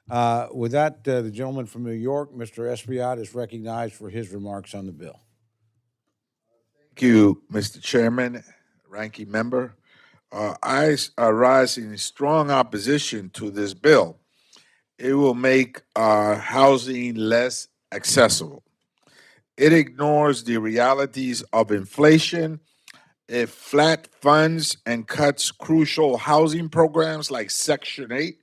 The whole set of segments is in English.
With that, the gentleman from New York, Mr. Espaillat, is recognized for his remarks on the bill. Thank you, Mr. Chairman, ranking member. I rise in strong opposition to this bill. It will make housing less accessible. It ignores the realities of inflation. It flat funds and cuts crucial housing programs like Section 8,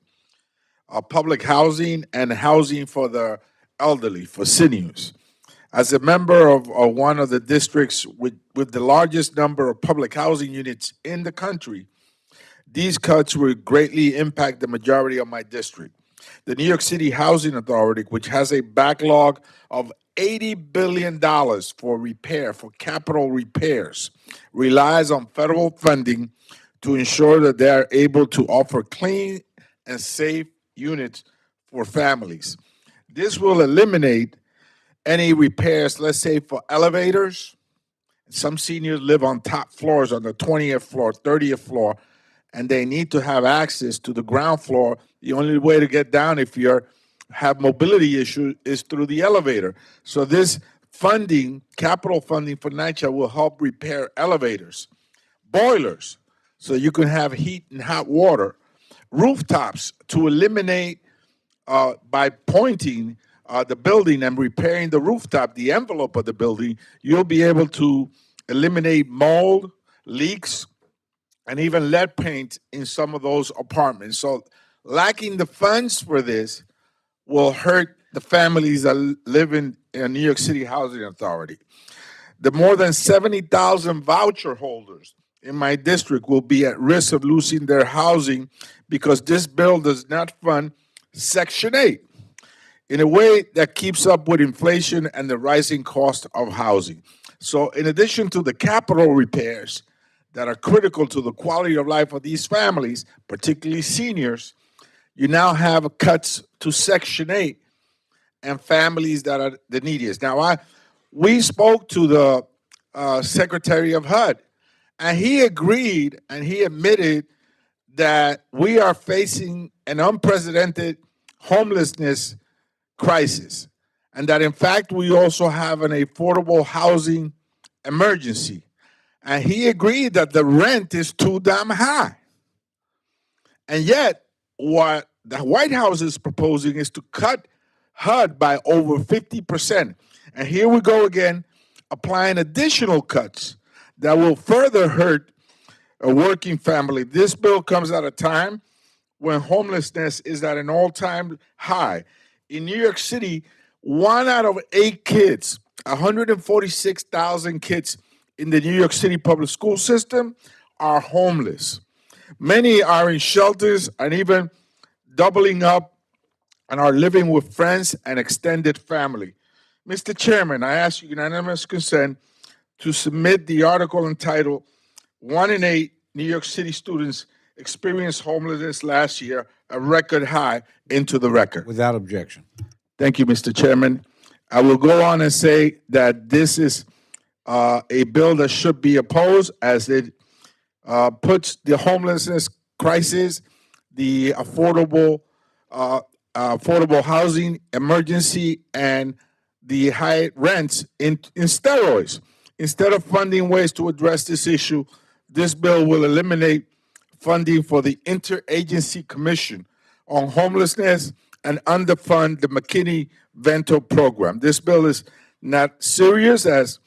public housing, and housing for the elderly, for seniors. As a member of one of the districts with the largest number of public housing units in the country, these cuts will greatly impact the majority of my district. The New York City Housing Authority, which has a backlog of $80 billion for repair, for capital repairs, relies on federal funding to ensure that they are able to offer clean and safe units for families. This will eliminate any repairs, let's say for elevators. Some seniors live on top floors, on the 20th floor, 30th floor, and they need to have access to the ground floor. The only way to get down if you have mobility issues is through the elevator. So this funding, capital funding for NYCHA, will help repair elevators, boilers, so you can have heat and hot water, rooftops to eliminate by pointing the building and repairing the rooftop, the envelope of the building, you'll be able to eliminate mold, leaks, and even lead paint in some of those apartments. So lacking the funds for this will hurt the families that live in New York City Housing Authority. The more than 70,000 voucher holders in my district will be at risk of losing their housing because this bill does not fund Section 8 in a way that keeps up with inflation and the rising cost of housing. So in addition to the capital repairs that are critical to the quality of life of these families, particularly seniors, you now have cuts to Section 8 and families that are the neediest. Now, we spoke to the Secretary of HUD, and he agreed and he admitted that we are facing an unprecedented homelessness crisis, and that in fact we also have an affordable housing emergency. And he agreed that the rent is too damn high. And yet, what the White House is proposing is to cut HUD by over 50%. And here we go again, applying additional cuts that will further hurt a working family. This bill comes at a time when homelessness is at an all-time high. In New York City, 1 out of 8 kids, 146,000 kids in the New York City public school system are homeless. Many are in shelters and even doubling up and are living with friends and extended family. Mr. Chairman, I ask unanimous consent to submit the article entitled 1 in 8 New York City students experienced homelessness last year, a record high, into the record. Without objection. Thank you, Mr. Chairman. I will go on and say that this is a bill that should be opposed, as it puts the homelessness crisis, the affordable housing emergency, and the high rents in steroids. Instead of funding ways to address this issue, this bill will eliminate funding for the Interagency Commission on Homelessness and underfund the McKinney-Vento program. This bill is not serious, as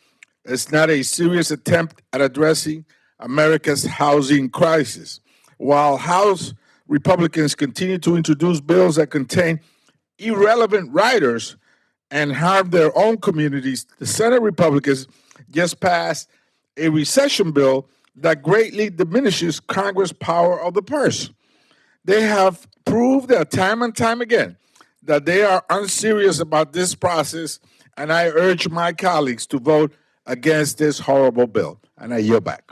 it's not a serious attempt at addressing America's housing crisis. While House Republicans continue to introduce bills that contain irrelevant riders and harm their own communities, the Senate Republicans just passed a recession bill that greatly diminishes Congress' power of the purse. They have proved that time and time again that they are unserious about this process, and I urge my colleagues to vote against this horrible bill. And I yield back.